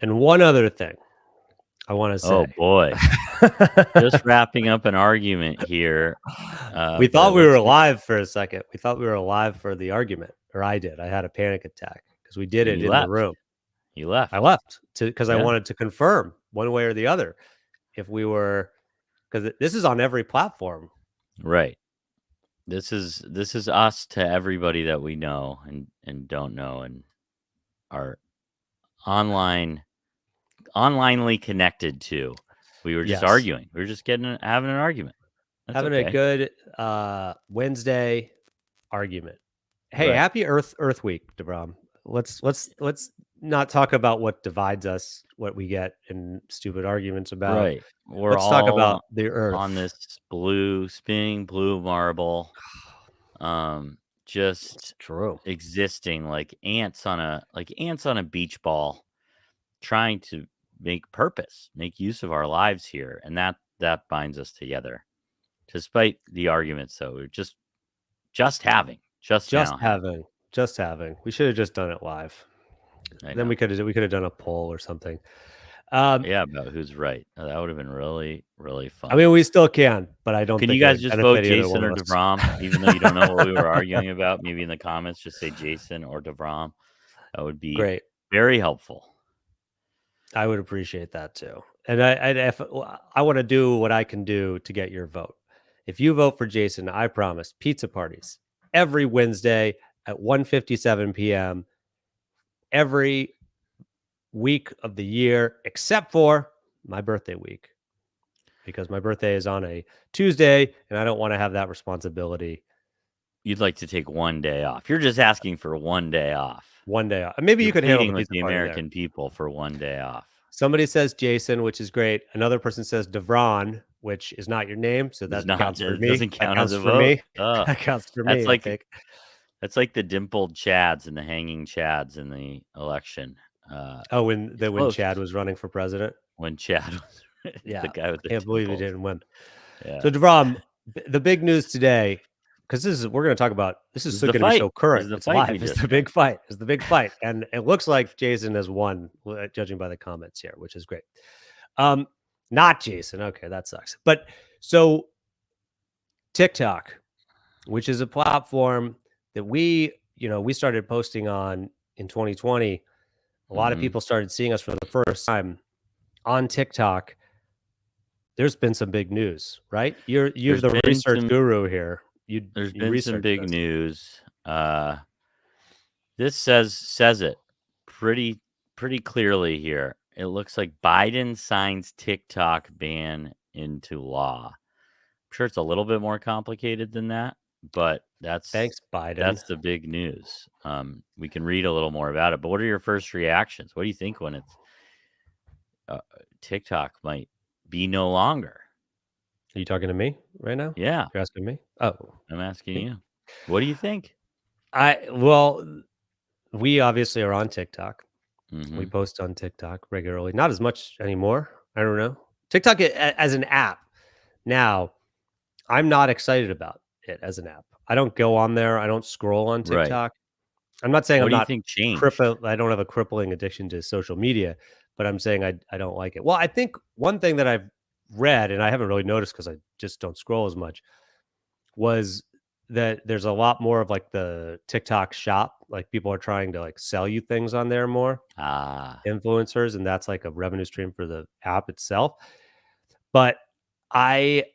And one other thing I want to Oh say. boy, just wrapping up an argument here. We But thought it we were looks like alive for a second. We thought we were alive for the argument, or I did. I had a panic attack because we did and it you in the left. room. You I left. left because I Yeah. wanted to confirm one way or the other if we were, because this is on every platform. Right. This is us to everybody that we know and don't know and are onlinely connected to. We were just Yes, arguing. We were just having an argument. That's having a okay. good Wednesday argument. Hey, Right. happy Earth Week, DeBrom. Let's not talk about what divides us, what we get in stupid arguments about. Right. We're Let's talk all about the on Earth. this spinning blue marble, It's just true. existing like ants on a beach ball, trying to make use of our lives here, and that binds us together. Despite the arguments, though, we're just having, just Just now having. having, just having. We should have just done it live. I Then know. we could have done a poll or something. Um, Yeah, about who's right. That would have been really, really I fun. mean, we still can, but I don't Can you think it guys would just vote benefit either Jason one or of us. DeVrom, even though you don't know what we were arguing about? Maybe in the comments, just say Jason or DeVrom. That would be Great. very helpful. I would appreciate that too. And if I want to do what I can do to get your vote. If you vote for Jason, I promise pizza parties every Wednesday at 1:57 p.m. every week of the year except for my birthday week, because my birthday is on a Tuesday and I don't want to have that responsibility. You'd like to take one day off. You're just asking for one day off. One day off. Maybe You're you could handle pleading the with pizza the party there. American people for one day off. Somebody says Jason, which is great. Another person says Devron, which is not your name, so It's that not. counts for It me. doesn't That count as counts a for vote. me. That counts for That's me, I like think. that's like the dimpled Chads and the hanging Chads in the election. Oh, It's when close. Chad was running for president? When Chad was the Yeah, guy with I the can't believe he dimples. didn't win. Yeah. So Devron, the big news today, because we're going to talk about, this This is is still the going to be fight. so This current. is the It's fight we live. It's just the had. big fight. It's the big fight. And it looks like Jason has won, judging by the comments here, which is great. Not Jason. Okay, that sucks. But so TikTok, which is a platform that we started posting on in 2020. A lot of Mhm. people started seeing us for the first time on TikTok. There's been some big news, right? You're There's the been research some guru here. there's You been some research big this. news. This says it pretty clearly here. It looks like Biden signs TikTok ban into law. I'm sure it's a little bit more complicated than that, but Thanks, Biden. that's the big news. We can read a little more about it. But what are your first reactions? What do you think when it's TikTok might be no longer? Are you talking to me right now? Yeah, You're asking me? Oh, I'm asking me? you. What do you think? Well, we obviously are on TikTok. We Hmm. post on TikTok regularly. Not as much anymore. I don't know. TikTok as an app. Now, I'm not excited about it as an app. I don't go on there. I don't scroll on Right. TikTok. I'm not saying What I'm do you not think changed? I don't have a crippling addiction to social media, but I'm saying I don't like it. Well, I think one thing that I've read, and I haven't really noticed because I just don't scroll as much, was that there's a lot more of like the TikTok shop. Like people are trying to like sell you things on there more, Ah, influencers, and that's like a revenue stream for the app itself. But I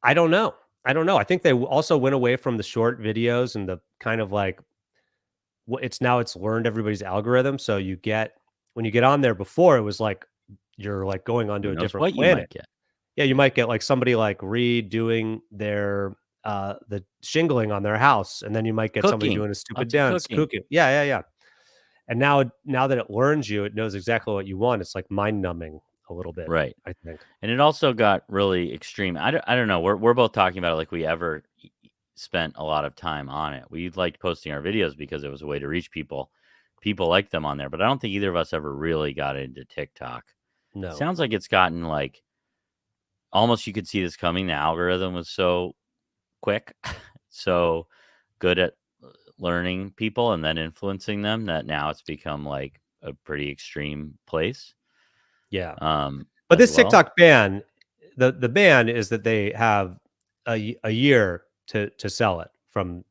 I don't know. I don't know. I think they also went away from the short videos and the kind of like it's learned everybody's algorithm. So you get when you get on there, before it was like you're like going onto who a knows different what you planet. might get? Yeah, you might get like somebody like redoing their the shingling on their house, and then you might get somebody Cooking, doing a stupid lots of dance, cooking. cooking. Yeah, yeah, yeah. And now that it learns you, it knows exactly what you want. It's like mind numbing a little bit, Right. I think. And it also got really extreme. I don't know. We're both talking about it like we ever spent a lot of time on it. We liked posting our videos because it was a way to reach people. People liked them on there, but I don't think either of us ever really got into TikTok. No. Sounds like it's gotten like almost you could see this coming. The algorithm was so quick, so good at learning people and then influencing them that now it's become like a pretty extreme place. Yeah. But as this well. TikTok ban, the ban is that they have a year to sell it from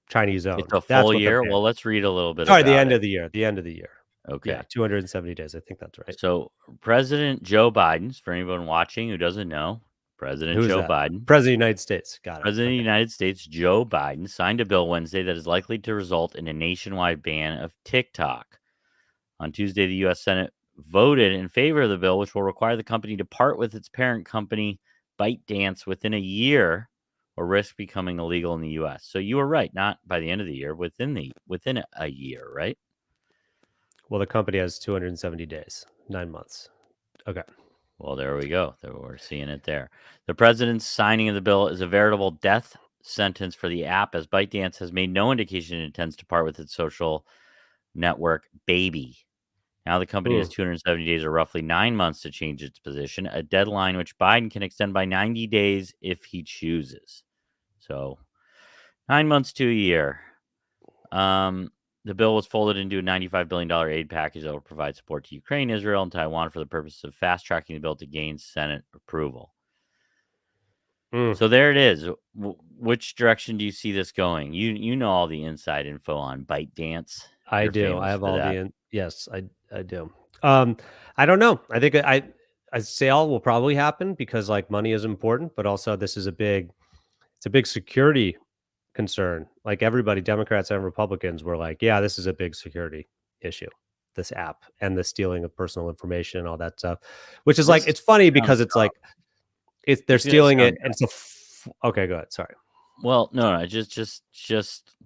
Chinese It's owned. a That's full what they're year. banning. Well, let's read a little bit Sorry, the about end it. of the year. The end of the year. Yeah, Okay. 270 days. I think that's right. So President Joe Biden's, for anyone watching who doesn't know, President Who is Joe that? Biden, President of the United States. Got it. President of the Okay. United States Joe Biden signed a bill Wednesday that is likely to result in a nationwide ban of TikTok. On Tuesday, the U.S. Senate voted in favor of the bill, which will require the company to part with its parent company, ByteDance, within a year or risk becoming illegal in the U.S. So you were right, not by the end of the year, within a year, right? Well, the company has 270 days, 9 months. Okay. Well, there we go. We're seeing it there. The president's signing of the bill is a veritable death sentence for the app, as ByteDance has made no indication it intends to part with its social network baby. Now the company has Hmm. 270 days or roughly 9 months to change its position, a deadline which Biden can extend by 90 days if he chooses. So 9 months to a year. The bill was folded into a $95 billion aid package that will provide support to Ukraine, Israel, and Taiwan for the purpose of fast tracking the bill to gain Senate approval. Hmm. So there it is. Which direction do you see this going? You know all the inside info on ByteDance. I You're do. I famous have for all that. yes, I do. Um, I don't know. I think a sale will probably happen because like money is important, but also this is it's a big security concern. Like everybody, Democrats and Republicans were like, yeah, this is a big security issue. This app and the stealing of personal information and all that stuff, which is like This it's funny sounds because it's dumb. like they're It's gonna stealing it sound and okay, go ahead. Sorry. Well, no, just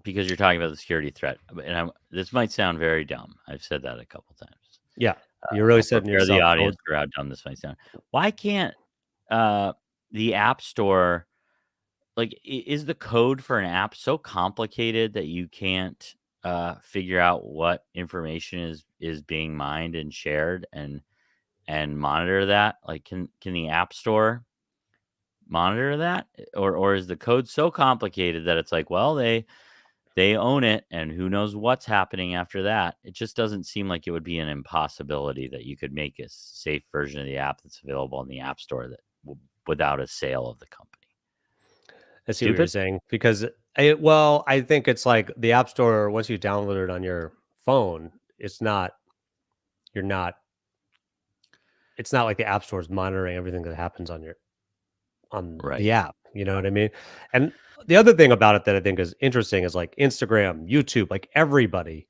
because you're talking about the security threat, and this might sound very dumb. I've said that a couple times. Yeah, you're really I'll setting prepare the yourself. Don't audience for how dumb this might sound. Why can't uh, the App Store is the code for an app so complicated that you can't figure out what information is being mined and shared and monitor that? Like, can the App Store monitor that, or is the code so complicated that it's like, well, they own it, and who knows what's happening after that? It just doesn't seem like it would be an impossibility that you could make a safe version of the app that's available in the App Store without a sale of the company. I see what you're Stupid? saying because I think it's like the App Store. Once you download it on your phone, it's not. You're not. It's not like the App Store is monitoring everything that happens on Right. the app. You know what I mean? And the other thing about it that I think is interesting is like Instagram, YouTube, like everybody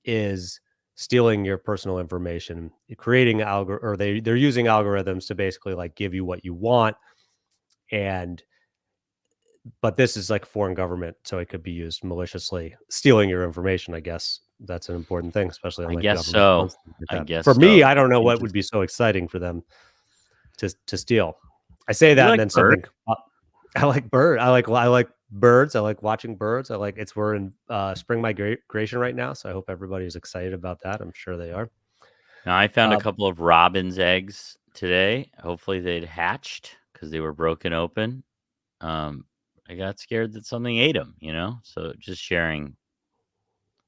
is stealing your personal information, creating or they're using algorithms to basically like give you what you want. And but this is like a foreign government, so it could be used maliciously, stealing your information. I guess that's an important thing, especially on I like guess government so. funds, things like I that. guess For me, so. I don't know what would be Interesting. so exciting for them to steal. I say You that, and like then bird? something. I like bird. I like birds. I like watching birds. We're in spring migration right now, so I hope everybody's excited about that. I'm sure they are. Now, I found a Uh, couple of robin's eggs today. Hopefully, they'd hatched because they were broken open. Um, I got scared that something ate them. So just sharing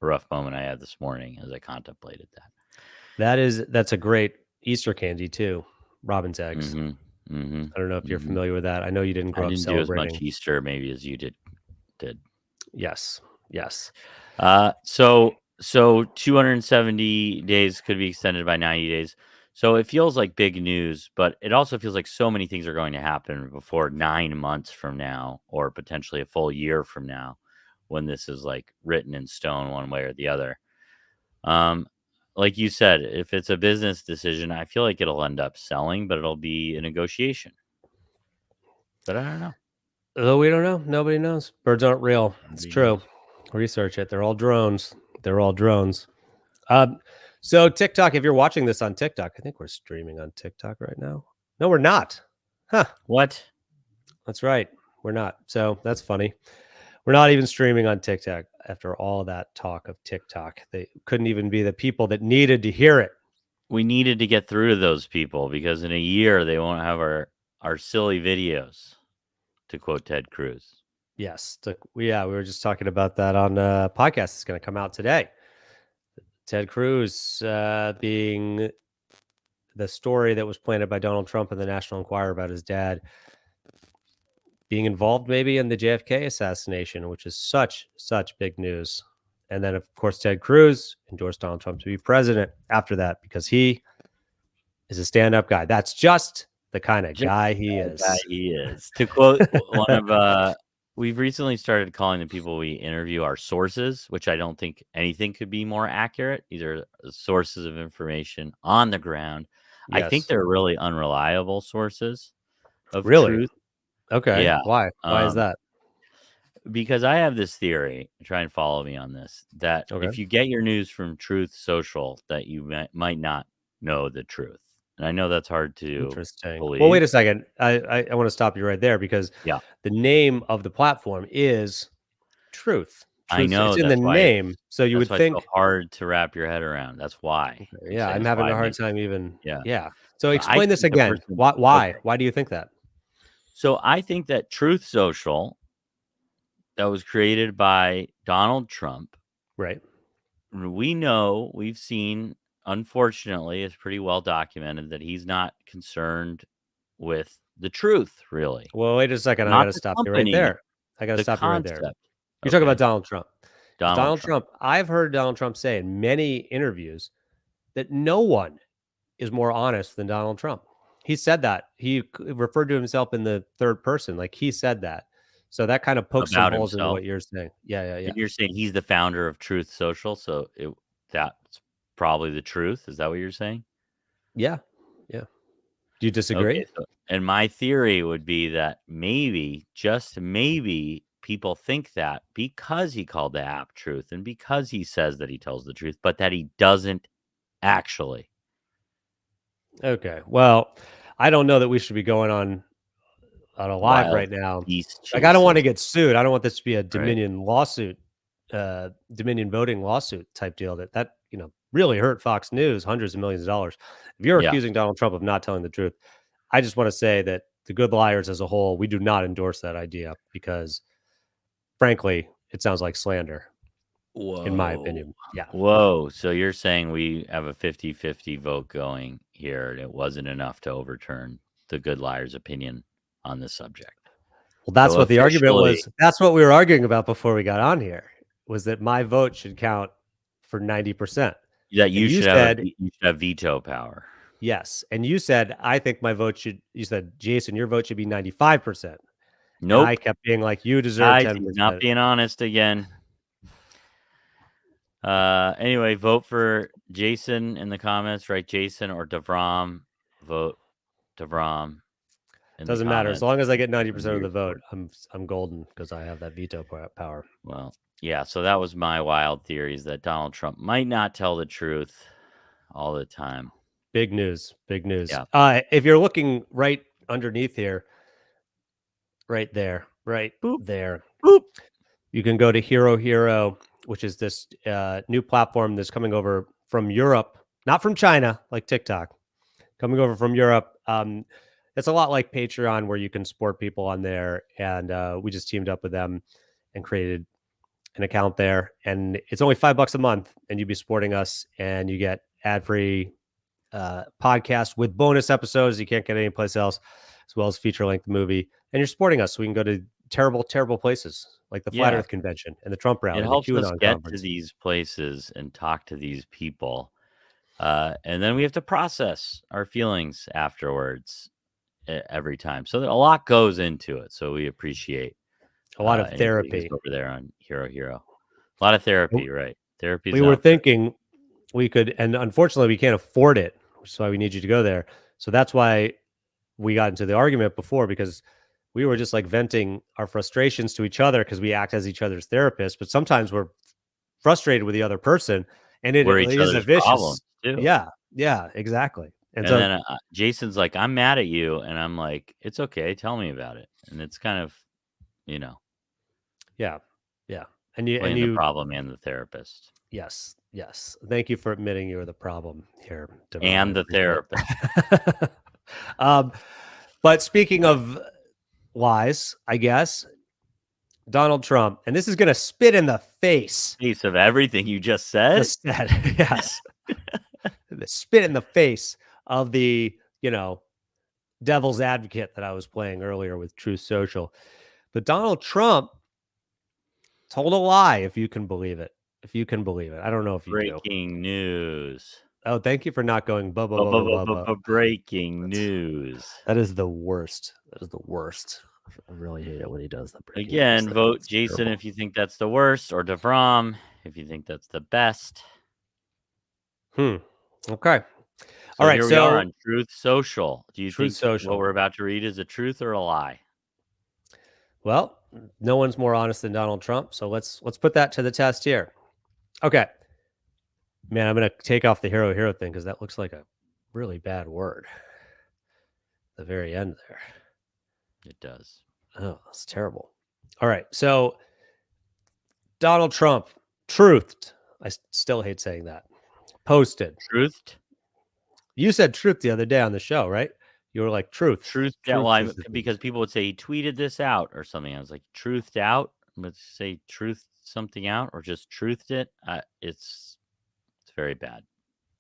a rough moment I had this morning as I contemplated that. that's a great Easter candy too, robin's eggs. Mhm, mhm, I don't know if you're mhm. familiar with that. I know you didn't I grow up didn't do as much celebrating. Easter maybe as you did. Yes, yes. So 270 days could be extended by 90 days. So it feels like big news, but it also feels like so many things are going to happen before 9 months from now, or potentially a full year from now, when this is like written in stone one way or the other. Um, like you said, if it's a business decision, I feel like it'll end up selling, but it'll be a negotiation. But I don't know. Though we don't know. Nobody knows. Birds aren't real. It's Nobody true. knows. Research it. They're all drones. They're all drones. Um, so TikTok, if you're watching this on TikTok, I think we're streaming on TikTok right now. No, we're not. Huh. What? That's right. We're not. So that's funny. We're not even streaming on TikTok after all that talk of TikTok. They couldn't even be the people that needed to hear it. We needed to get through to those people because in a year they won't have our silly videos, to quote Ted Cruz. Yes. Yeah, we were just talking about that on a podcast. It's going to come out today. Ted Cruz being the story that was planted by Donald Trump in the National Enquirer about his dad being involved maybe in the JFK assassination, which is such big news. And then, of course, Ted Cruz endorsed Donald Trump to be president after that because he is a stand-up guy. That's just the kind of Just guy he the guy is. he is. To quote one of we've recently started calling the people we interview our sources, which I don't think anything could be more accurate. These are sources of information on the ground. I think Yes. they're really unreliable sources of Really? truth. Okay. Yeah. Why? Why is that? Because I have this theory, try and follow me on this, that Okay. if you get your news from Truth Social, that you might not know the truth. And I know that's hard to Interesting. Well, wait believe. a second. I want to stop you right there because Yeah, the name of the platform is Truth. I Truth. It's know in the name, so you would that's why it's so think. hard to wrap your head around. That's why. Okay, You're yeah, saying I'm that's having why a hard maybe. time even. Yeah. Yeah. So But I explain this think the again. person Why? Why? okay. Why do you think that? So I think that Truth Social that was created by Donald Trump, Right. we know, we've seen, unfortunately, it's pretty well documented that he's not concerned with the truth, really. Well, wait a second. I got Not to the stop you right company, there. I got to the stop you right there. concept. You're talking about Okay. Donald Trump. Because Donald Donald Trump. Trump, I've heard Donald Trump say in many interviews that no one is more honest than Donald Trump. He said that. He referred to himself in the third person. Like he said that. So that kind of pokes some About holes into himself. what you're saying. Yeah. Yeah. Yeah. And you're saying he's the founder of Truth Social, so that's probably the truth. Is that what you're saying? Yeah. Yeah. Do you disagree? Okay, so and my theory would be that maybe, just maybe, people think that because he called the app Truth and because he says that he tells the truth, but that he doesn't actually. Okay. Well, I don't know that we should be going on a live Wild right now. geese Like, I don't wanna chases, get sued. I don't want this to be a right? Dominion lawsuit, Dominion voting lawsuit type deal really hurt Fox News hundreds of millions of dollars. If you're Yeah. accusing Donald Trump of not telling the truth, I just wanna say that the Good Liars as a whole, we do not endorse that idea because, frankly, it sounds like slander, in my Whoa. opinion. Yeah. Whoa. So you're saying we have a 50-50 vote going here, and it wasn't enough to overturn the Good Liar's opinion on this subject. Well, that's So what the argument officially, was. That's what we were arguing about before we got on here, was that my vote should count for 90%. that And you you should have said, you should have veto power. yes. And you said, I think my vote should, you said, Jason, your vote should be 95%. And I Nope. kept being like, you deserve Guys, he's not 10%. being honest again. Anyway, vote for Jason in the comments, right? Jason or DeVrom. Vote DeVrom in the Doesn't matter. As comments. long as I get Send 90% of your the vote, support. I'm golden because I have that veto power. Well, yeah, so that was my wild theories that Donald Trump might not tell the truth all the time. Big news. Big news. Yeah. If you're looking right underneath here, right there, right Boop, there, boop. you can go to Hero Hero, which is this new platform that's coming over from Europe, not from China, like TikTok, coming over from Europe. It's a lot like Patreon, where you can support people on there, and we just teamed up with them and created an account there, and it's only $5 a month, and you'd be supporting us, and you get ad-free podcast with bonus episodes you can't get anyplace else, as well as feature-length movie, and you're supporting us so we can go to terrible places like the Flat Yeah, Earth Convention and the Trump it rally and the helps us QAnon get to conference. these places and talk to these people. And then we have to process our feelings afterwards every time. So a lot goes into it. So we appreciate A lot of anybody who's therapy. over there on Hero Hero. A lot of therapy, right? Therapy's We were out there. thinking we could, and unfortunately we can't afford it, which is why we need you to go there. So that's why we got into the argument before, because we were just like venting our frustrations to each other because we act as each other's therapists, but sometimes we're frustrated with the other person, and it We're each is a other's problems vicious. too. Yeah, exactly. And And so then Jason's like, I'm mad at you. And I'm like, it's okay. Tell me about it. And it's kind of, you know, yeah, and you playing the problem and the therapist yes. Thank you for admitting you're the problem here, DeVrom. I and the therapist. appreciate it. um, but speaking of lies, I guess Donald Trump, and this is going to spit in the face. Piece of everything you just said. Just said, yes, the spit in the face of the, devil's advocate that I was playing earlier with Truth Social. But Donald Trump told a lie, if you can believe it. If you can believe it. I don't know if you do. Breaking news. Oh, thank you for not going blah, blah, blah, blah, blah, blah. Breaking news. That is the worst. That is the worst. I really hate it when he does the breaking news Again, thing. vote It's Jason terrible. if you think that's the worst, or DeVrom if you think that's the best. Okay. So All right. here we are So on Truth Social. Do you Truth think what Social. we're about to read is a truth or a lie? Well, no one's more honest than Donald Trump. So let's put that to the test here. Okay. Man, I'm gonna take off the hero thing because that looks like a really bad word. The very end there. It does. Oh, that's terrible. All right. So Donald Trump truthed. I still hate saying that. Posted. Truthed? You said truth the other day on the show, right? You were like truth. Truth Truth well, is the thing. because people would say he tweeted this out or something. I was like, truthed out? Let's say truth something out or just truthed it. It's very bad.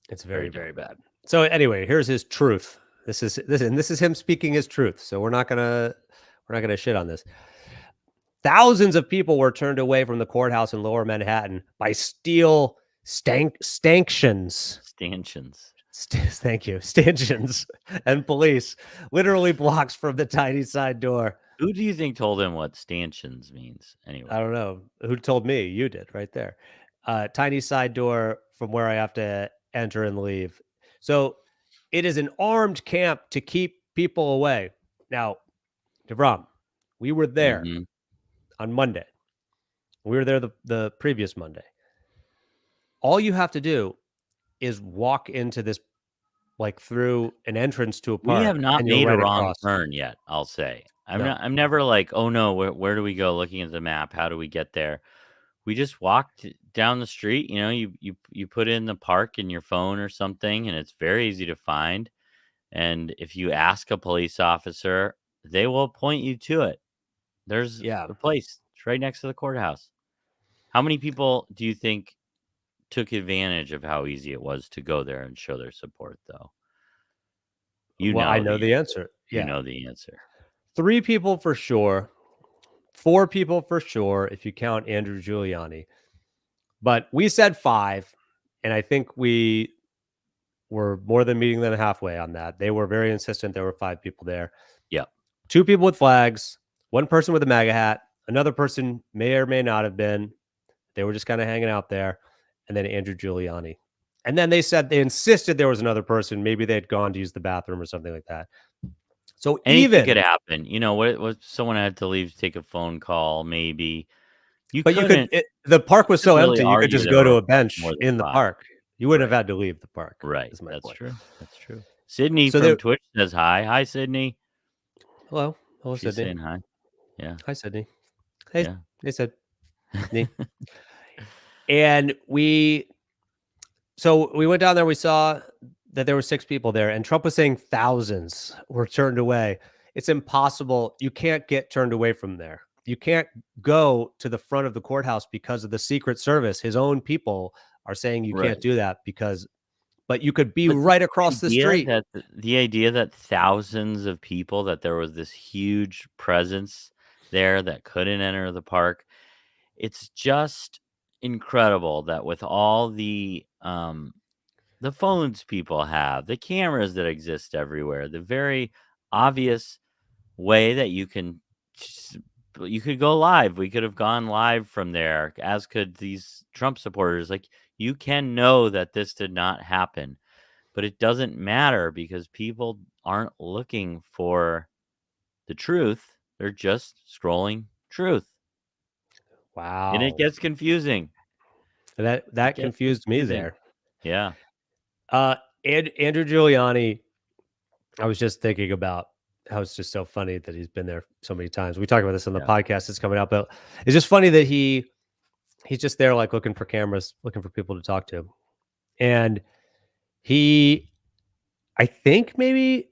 It's very, very bad. So anyway, here's his truth. This is him speaking his truth. So we're not gonna shit on this. Thousands of people were turned away from the courthouse in Lower Manhattan by steel stanchions. Stanchions. Thank you. Stanchions and police, literally blocks from the tiny side door. Who do you think told him what stanchions means? Anyway, I don't know who told me. You did right there. Tiny side door from where I have to enter and leave. So it is an armed camp to keep people away. Now, DeVrom, we were there on Monday. We were there the previous Monday. All you have to do is walk into this, like through an entrance to a park. We have not and you're made right a wrong across. turn yet. I'll say No. I'm never like, oh no, where do we go? Looking at the map, how do we get there? We just walked down the street. You know, you put in the park in your phone or something, and it's very easy to find. And if you ask a police officer, they will point you to it. There's the place. It's right next to the courthouse. How many people do you think took advantage of how easy it was to go there and show their support, though? I know the answer. You know the answer. 3 people for sure. 4 people for sure, if you count Andrew Giuliani. But we said 5, and I think we were more than meeting them halfway on that. They were very insistent there were 5 people there. Yeah. 2 people with flags, 1 person with a MAGA hat, another person may or may not have been. They were just kind of hanging out there, and then Andrew Giuliani. And then they insisted there was another person. Maybe they had gone to use the bathroom or something like that. So anything could happen. You know, what someone had to leave to take a phone call, maybe. The park was so empty, you could just go to a bench in the 5. park. You wouldn't have had to leave the park. Right. That's true. That's true. Sydney So from Twitch says hi. Hi, Sydney. Hello. Hello, She's Sydney. saying hi. Yeah. Hi, Sydney. Hey, Yeah. Hey, Sydney. And we went down there. We saw that there were 6 people there, and Trump was saying thousands were turned away. It's impossible. You can't get turned away from there. You can't go to the front of the courthouse because of the Secret Service. His own people are saying you can't do that but you could be right across the street. The idea that thousands of people, that there was this huge presence there that couldn't enter the park. It's just incredible that with all the phones people have, the cameras that exist everywhere, the very obvious way that you could go live. We could have gone live from there, as could these Trump supporters. Like, you can know that this did not happen, but it doesn't matter because people aren't looking for the truth. They're just scrolling truth. Wow. And it gets confusing. That confused me there. Yeah. Andrew Giuliani, I was just thinking about how it's just so funny that he's been there so many times. We talked about this on the podcast that's coming out, but it's just funny that he's just there, like, looking for cameras, looking for people to talk to. And I think maybe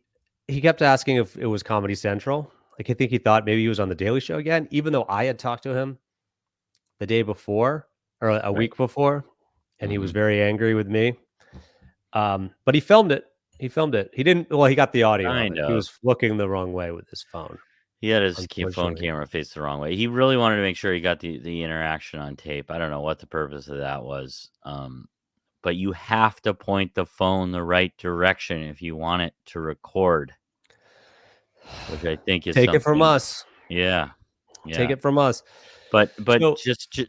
he kept asking if it was Comedy Central. Like, I think he thought maybe he was on the Daily Show again, even though I had talked to him the day before or a week before, and he was very angry with me. But he filmed it. He filmed it. He didn't. Well, he got the audio of Kind it. He of. was looking the wrong way with his phone. He had his phone Unfortunately, camera faced the wrong way. He really wanted to make sure he got the interaction on tape. I don't know what the purpose of that was. But you have to point the phone the right direction if you want it to record, which I think is take it from something. us. Yeah, Take yeah. it from us. But So just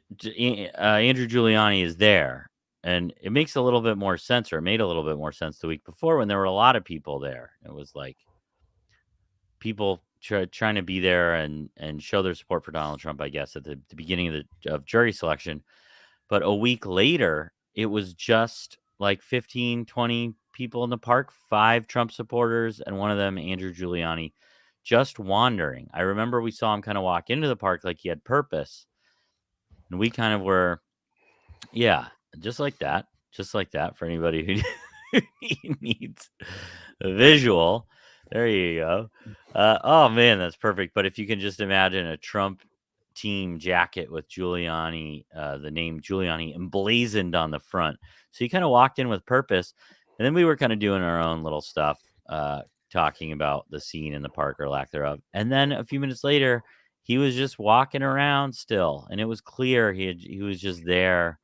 Andrew Giuliani is there, and it makes a little bit more sense, or it made a little bit more sense the week before when there were a lot of people there. It was like people trying to be there and show their support for Donald Trump, I guess, at the beginning of of jury selection. But a week later, it was just like 15, 20 people in the park, 5 Trump supporters, and one of them, Andrew Giuliani, just wandering. I remember we saw him kind of walk into the park like he had purpose. And we kind of were, yeah, just like that. Just like that for anybody who needs a visual. There you go. Oh man, that's perfect. But if you can just imagine a Trump team jacket with Giuliani, the name Giuliani emblazoned on the front. So he kind of walked in with purpose. And then we were kind of doing our own little stuff, talking about the scene in the park or lack thereof. And then a few minutes later, he was just walking around still. And it was clear he was just there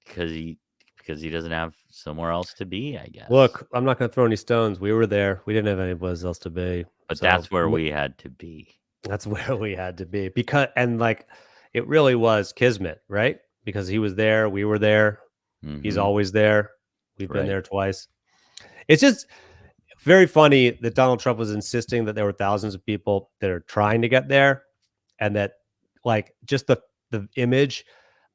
because he doesn't have somewhere else to be, I guess. look, I'm not going to throw any stones. We were there. We didn't have anybody else to be. But So that's where we had to be. that's where we had to be because, and like, it really was kismet, right? Because he was there. We were there. He's Mm-hmm. always there. We've been Right. there twice. It's just very funny that Donald Trump was insisting that there were thousands of people that are trying to get there, and that like just the image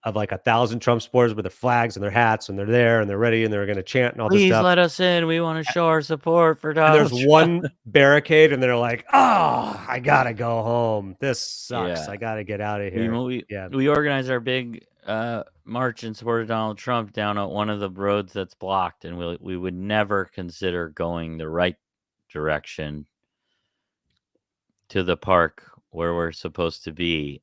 of like 1,000 Trump supporters with their flags and their hats, and they're there and they're ready and they're going to chant and all this Please stuff. let us in. We want to show our support for And there's Donald Trump. one barricade, and they're like, "Oh, I gotta go home. This sucks. Yeah. I gotta get out of here." Yeah, We organized our big march in support of Donald Trump down at one of the roads that's blocked, and we would never consider going the right direction to the park where we're supposed to be.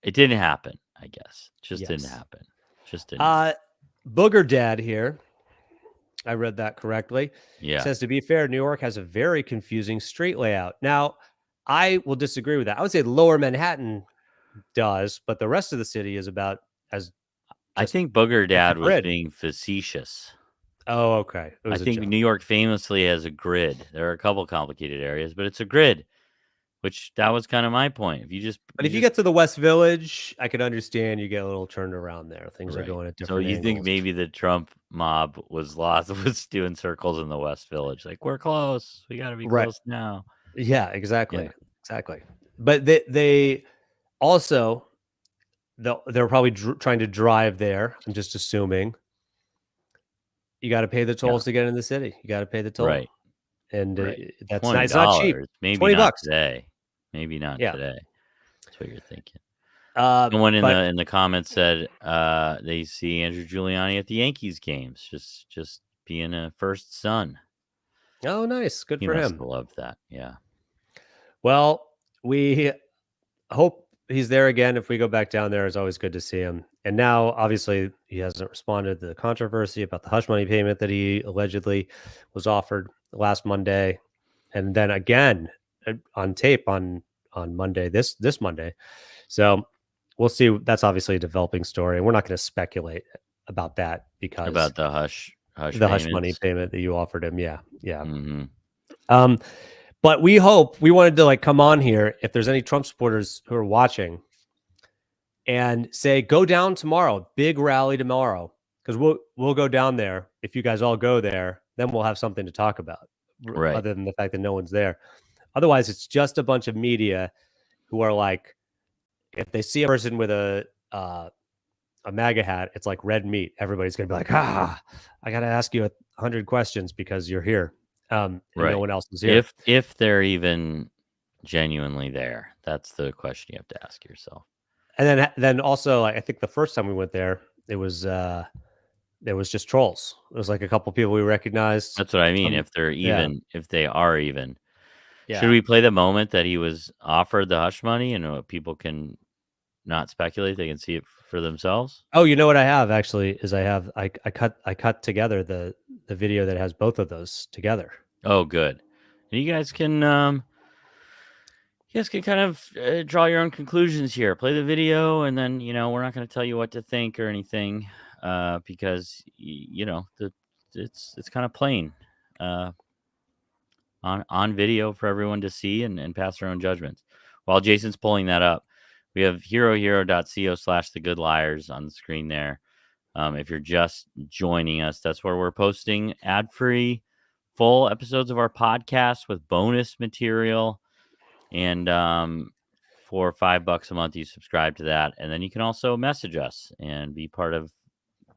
It didn't happen, I guess. Just didn't yes. happen. Just didn't. Booger Dad here. I read that correctly. Yeah. Says, to be fair, New York has a very confusing street layout. Now, I will disagree with that. I would say Lower Manhattan does, but the rest of the city is about as I just think Booger like a Dad was grid. being facetious. Oh, okay. It I was a think joke. New York famously has a grid. There are a couple complicated areas, but it's a grid, which that was kind of my point. But if you get to the West Village, I could understand you get a little turned around there. Things are going at So different you think angles. maybe the Trump mob was lost, was doing circles in the West Village, like we're close, we got to be Right. close now. Yeah, exactly. Exactly. But they also they're probably trying to drive there. I'm just assuming. You got to pay the tolls to get in the city. You got to pay the toll. Right. And that's $20, it's not cheap. maybe 20 not bucks. today. Maybe not Yeah. today. That's what you're thinking. Someone in the comments said they see Andrew Giuliani at the Yankees games, just being a first son. Oh, nice. Good He for must him. have loved that. Yeah. Well, we hope he's there again. If we go back down there, it's always good to see him. And now, obviously, he hasn't responded to the controversy about the hush money payment that he allegedly was offered last Monday, and then again on tape on Monday, this Monday. So we'll see. That's obviously a developing story, and we're not going to speculate about that because About the hush money payment that you offered him. Yeah. Mm-hmm. But we wanted to like come on here if there's any Trump supporters who are watching and say, go down tomorrow, big rally tomorrow, because we'll go down there. If you guys all go there, then we'll have something to talk about, Right. other than the fact that no one's there. Otherwise, it's just a bunch of media who are like, if they see a person with a MAGA hat, it's like red meat. Everybody's gonna be like, I gotta ask you 100 questions because you're here. And no one else is here. If they're even genuinely there, that's the question you have to ask yourself. And then also, I think the first time we went there, it was just trolls. It was like a couple people we recognized. That's what I mean. If they're even, if they are even, should we play the moment that he was offered the hush money and people can not speculate? They can see it for themselves. Oh, you know what I have actually is I cut together the video that has both of those together. Oh, good. And you guys can kind of draw your own conclusions here. Play the video, and then we're not going to tell you what to think or anything, because it's kind of plain on video for everyone to see and pass their own judgments. While Jason's pulling that up, we have herohero.co/thegoodliars on the screen there. If you're just joining us, that's where we're posting ad-free full episodes of our podcast with bonus material. And for $5 a month, you subscribe to that. And then you can also message us and be part of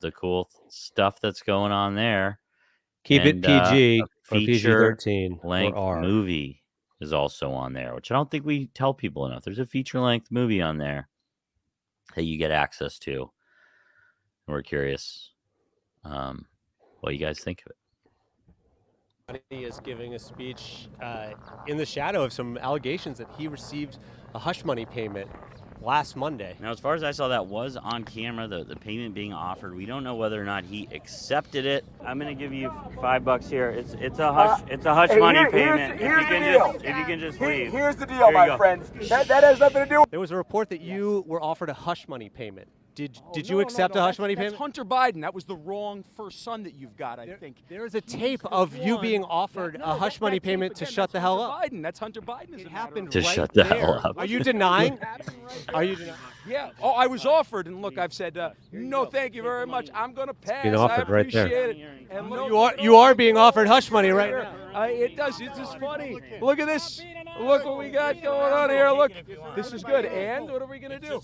the cool stuff that's going on there. Keep it PG or PG-13 length or R. movie is also on there, which I don't think we tell people enough. There's a feature-length movie on there that you get access to. And we're curious what you guys think of it. He is giving a speech in the shadow of some allegations that he received a hush money payment last Monday. Now, as far as I saw, that was on camera, the payment being offered. We don't know whether or not he accepted it. I'm going to give you $5 here. It's a hush money payment. If you can just leave. Here's the deal, my friends. That has nothing to do with. There was a report that you were offered a hush money payment. Did you accept a hush money payment? That's Hunter Biden. That was the wrong first son that you've got, I think. There is a tape of you being offered a hush money payment to shut the hell up. That's Hunter Biden. It happened to right shut the there. hell up. Are you denying? Are you denying? Yeah. Oh, I was offered, and look, I've said no, thank you very much. I'm going to pass. Being offered I right there. appreciate it. And look, You are being offered hush money right now. It does. It's just funny. Look at this. Look what we got going on here. Look, this is good. And what are we going to do?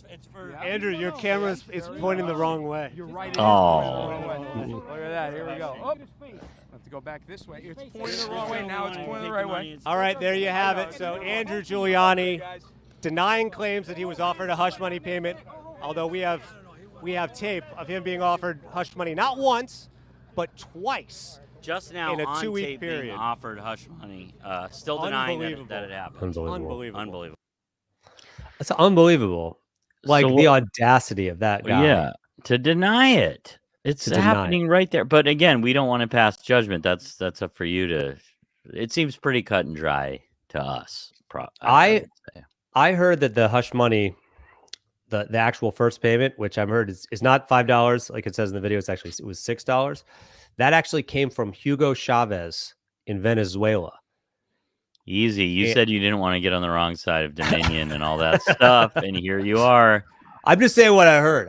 Andrew, your camera is pointing the wrong way. You're right. Oh. Look at that. Here we go. Oh. Have to go back this way. It's pointing the wrong way. Now it's pointing the right way. All right, there you have it. So Andrew Giuliani denying claims that he was offered a hush money payment, although we have tape of him being offered hush money not once, but twice. Just now in a on 2-week tape period. being offered hush money, still denying that it happened. Unbelievable. That's unbelievable. Like the audacity of that guy. Yeah, to deny it. It's happening right there. But again, we don't want to pass judgment. That's up for you to. It seems pretty cut and dry to us. I heard that the hush money, the actual first payment, which I've heard is not $5 like it says in the video. It was $6. That actually came from Hugo Chavez in Venezuela. Easy. You said you didn't want to get on the wrong side of Dominion and all that stuff, and here you are. I'm just saying what I heard.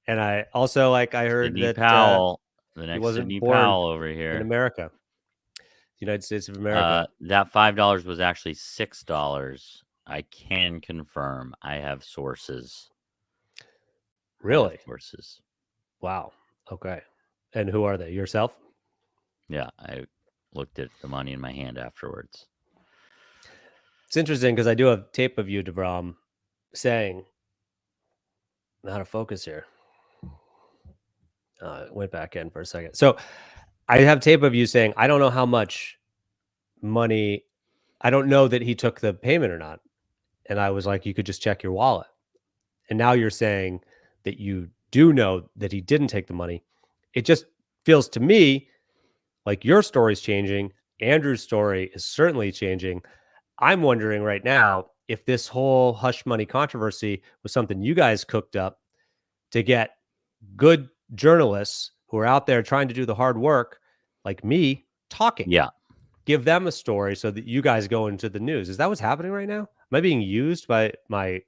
And I also I heard Sidney that Powell, the next Sidney Powell over here in America, the United States of America. That $5 was actually $6. I can confirm. I have sources. Really? Sources. Wow. Okay. And who are they? Yourself? Yeah, I looked at the money in my hand afterwards. It's interesting because I do have tape of you, DeVrom, saying, "Out of focus here." It went back in for a second. So I have tape of you saying, "I don't know how much money. I don't know that he took the payment or not." And I was like, "You could just check your wallet." And now you're saying that you do know that he didn't take the money. It just feels to me like your story's changing. Andrew's story is certainly changing. I'm wondering right now if this whole hush money controversy was something you guys cooked up to get good journalists who are out there trying to do the hard work, like me, talking. Yeah. Give them a story so that you guys go into the news. Is that what's happening right now? Am I being used by my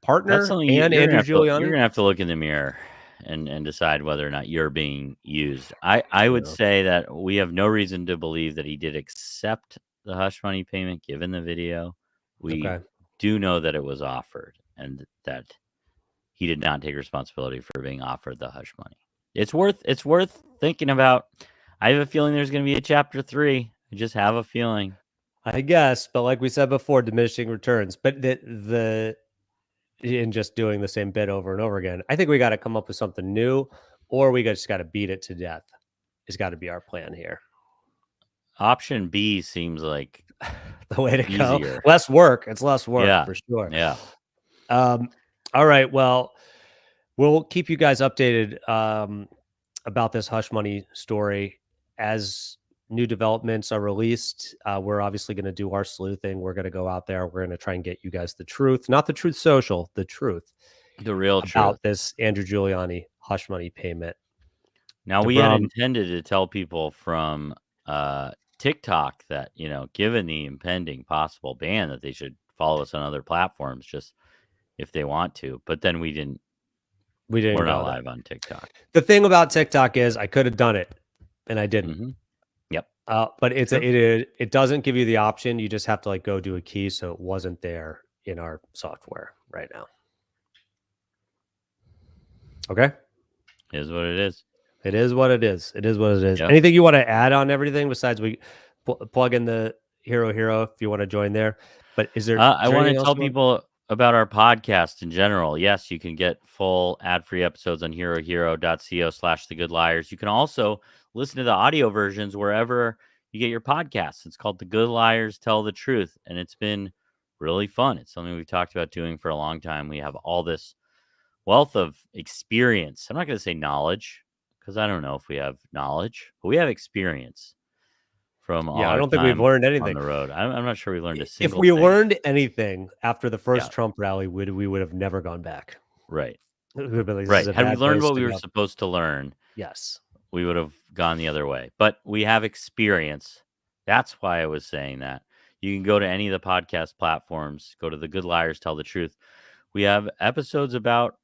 partner and Andrew Giuliani? You're going to have to look in the mirror and decide whether or not you're being used. I would say that we have no reason to believe that he did accept the hush money payment given the video. We do know that it was offered and that he did not take responsibility for being offered the hush money. It's worth thinking about. I have a feeling there's going to be a chapter 3. I just have a feeling. I guess, but like we said before, diminishing returns. But the in just doing the same bit over and over again, I think we got to come up with something new, or we just got to beat it to death. It's got to be our plan here. Option B seems like the way to easier. go. Less work. It's less work for sure. Yeah. All right. Well, we'll keep you guys updated about this hush money story as new developments are released. We're obviously going to do our sleuthing. We're going to go out there. We're going to try and get you guys the truth, not the truth social, the truth The real about truth. this Andrew Giuliani hush money payment. Now, we had DeVrom, intended to tell people from TikTok that, given the impending possible ban, that they should follow us on other platforms just if they want to. But then we didn't. we didn't We're go not there. live on TikTok. The thing about TikTok is I could have done it and I didn't. Mm-hmm. Yep. But it's True. it doesn't give you the option. You just have to go do a key. So it wasn't there in our software right now. Okay. It is what it is. It is what it is. It is what it is. Yep. Anything you want to add on everything besides we plug in the Hero if you want to join there? But is there? I is there want anything to else tell you want- people about our podcast in general. Yes, you can get full ad-free episodes on herohero.co/The Good Liars. You can also listen to the audio versions wherever you get your podcasts. It's called The Good Liars Tell the Truth, and it's been really fun. It's something we've talked about doing for a long time. We have all this wealth of experience. I'm not going to say knowledge because I don't know if we have knowledge, but we have experience from all Yeah, I our don't think we've time learned on anything. the road. I'm not sure we learned a If single we thing. learned anything after the first Yeah. Trump rally, we would have never gone back. Right. We would have been like, this Right. is a Had we bad learned place what to we were go. supposed to learn, Yes. we would have gone the other way. But we have experience. That's why I was saying that. You can go to any of the podcast platforms, go to The Good Liars Tell the Truth. We have episodes about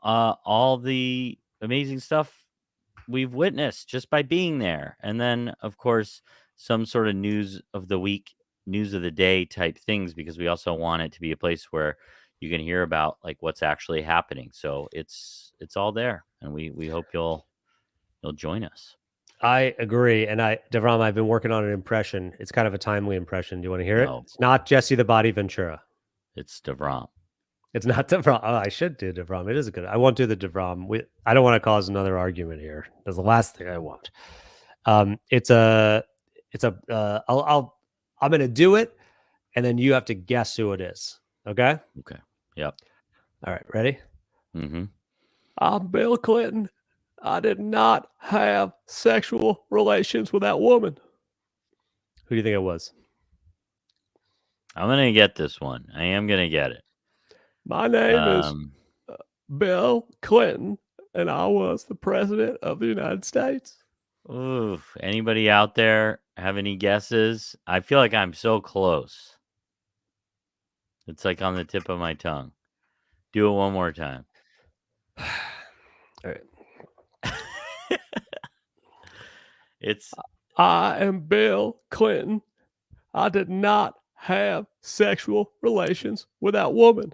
all the amazing stuff we've witnessed just by being there. And then, of course, some sort of news of the week, news of the day type things, because we also want it to be a place where you can hear about what's actually happening. So it's all there, and we hope you'll join us. I agree. And DeVrom, I've been working on an impression. It's kind of a timely impression. Do you want to hear it? No. It's not Jesse the Body Ventura. It's DeVrom. It's not DeVrom. Oh, I should do DeVrom. It is a good. I won't do the DeVrom. I don't want to cause another argument here. That's the last thing I want. I'm gonna do it, and then you have to guess who it is. Okay. Okay. Yep. All right. Ready? Mm-hmm. I'm Bill Clinton. I did not have sexual relations with that woman. Who do you think it was? I'm gonna get this one. I am gonna get it. My name is Bill Clinton, and I was the president of the United States. Oof. Anybody out there have any guesses? I feel like I'm so close. It's on the tip of my tongue. Do it one more time. All right. I am Bill Clinton. I did not have sexual relations with that woman.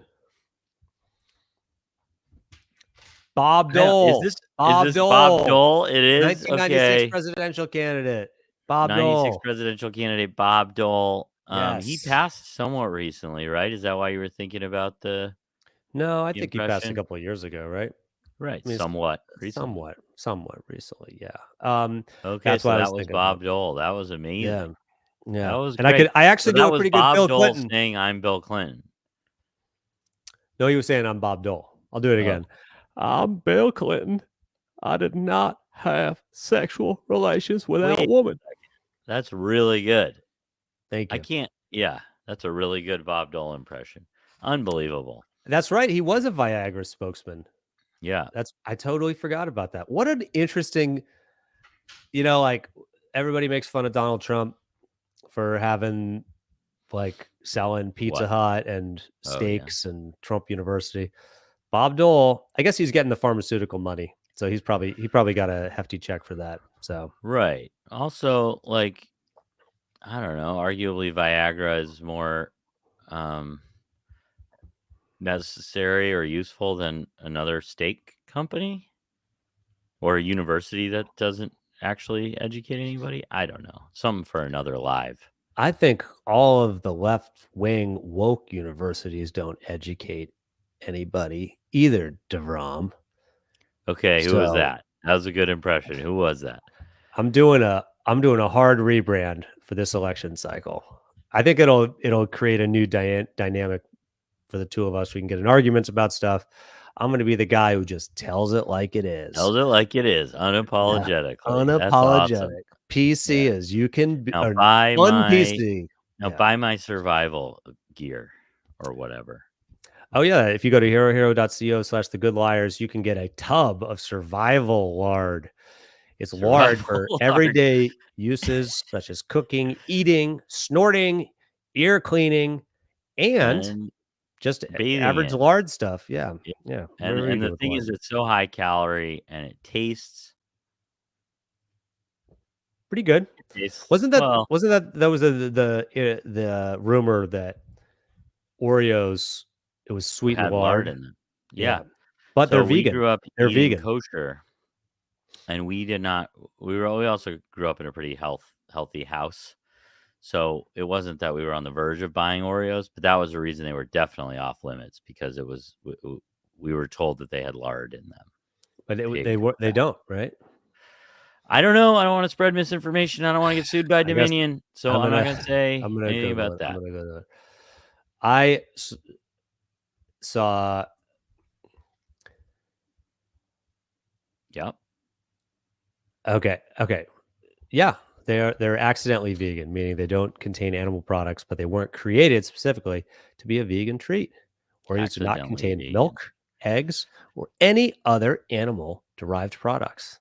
Bob Dole. Is this Bob Dole? It is 1996 okay. presidential candidate. Bob 96 Dole. presidential candidate Bob Dole. Yes. He passed somewhat recently, right? Is that why you were thinking about the? No, I think he passed a impression? couple of years ago, right? Right, I mean, somewhat recently. somewhat recently, yeah. Okay, that's so what I that was was thinking Bob about. Dole. That was amazing. Yeah. That was And great. I actually So do that a was pretty good Bob Bill Dole Clinton. saying, "I'm Bill Clinton." No, he was saying I'm Bob Dole. I'll do it again. I'm Bill Clinton. I did not have sexual relations with that woman. That's really good. Thank you. I can't. Yeah, that's a really good Bob Dole impression. Unbelievable. That's right. He was a Viagra spokesman. Yeah. I totally forgot about that. What an interesting, everybody makes fun of Donald Trump for having selling Pizza Hut and steaks and Trump University. Bob Dole, I guess he's getting the pharmaceutical money. So he probably got a hefty check for that. So right. Also, I don't know, arguably Viagra is more necessary or useful than another steak company or a university that doesn't actually educate anybody. I don't know. Something for another live. I think all of the left-wing woke universities don't educate anybody either, DeVrom. Okay, who was that? That was a good impression. Who was that? I'm doing a hard rebrand for this election cycle. I think it'll create a new dynamic for the two of us. We can get in arguments about stuff. I'm going to be the guy who just tells it like it is. Tells it like it is, unapologetically. That's awesome. Unapologetic. PC is you can be Now buy PC. buy my survival gear or whatever. Oh yeah, if you go to herohero.co/the good liars, you can get a tub of survival lard. It's lard for everyday uses such as cooking, eating, snorting, ear cleaning, and just average lard stuff. Yeah. And the thing is, it's so high calorie and it tastes pretty good. Wasn't that was the rumor that Oreos, it was sweet lard in them? Yeah. But so they're vegan. We grew up they're eating vegan. kosher, and we did not. We also grew up in a pretty healthy house. So it wasn't that we were on the verge of buying Oreos, but that was the reason they were definitely off limits, because it was we were told that they had lard in them. But they don't, right? I don't know. I don't want to spread misinformation. I don't want to get sued by Dominion, so I'm not going to say anything about that. I'm going to go to it. I saw. Yep. Okay. Yeah. They're accidentally vegan, meaning they don't contain animal products, but they weren't created specifically to be a vegan treat. Oreos do not contain milk, eggs, or any other animal-derived products.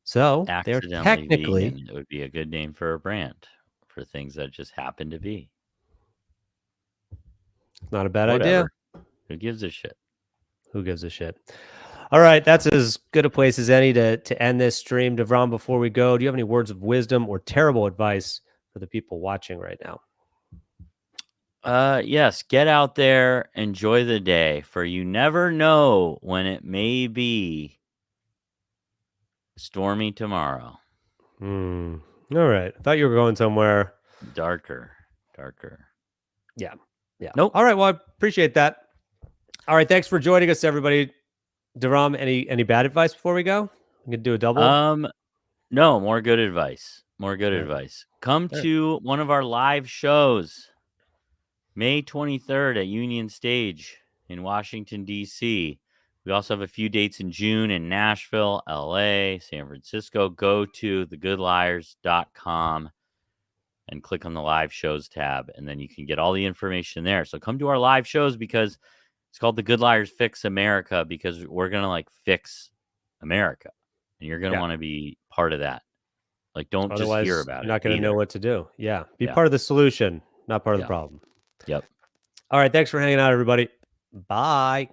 So they're technically vegan. It would be a good name for a brand for things that just happen to be. Not a bad idea. Who gives a shit? Who gives a shit? All right, that's as good a place as any to end this stream. Devram, before we go, do you have any words of wisdom or terrible advice for the people watching right now? Yes, get out there, enjoy the day, for you never know when it may be stormy tomorrow. All right. I thought you were going somewhere darker. Yeah. Nope. All right. Well, I appreciate that. All right. Thanks for joining us, everybody. Devram, any bad advice before we go? We can do a double. No, more good advice. Advice. Come to one of our live shows, May 23rd at Union Stage in Washington, D.C. We also have a few dates in June in Nashville, L.A., San Francisco. Go to thegoodliars.com and click on the live shows tab, and then you can get all the information there. So come to our live shows, because it's called The Good Liars Fix America, because we're going to fix America, and you're going to want to be part of that. Don't just hear about it. You're not going to know what to do. Yeah. Be part of the solution, not part of the problem. Yep. All right. Thanks for hanging out, everybody. Bye.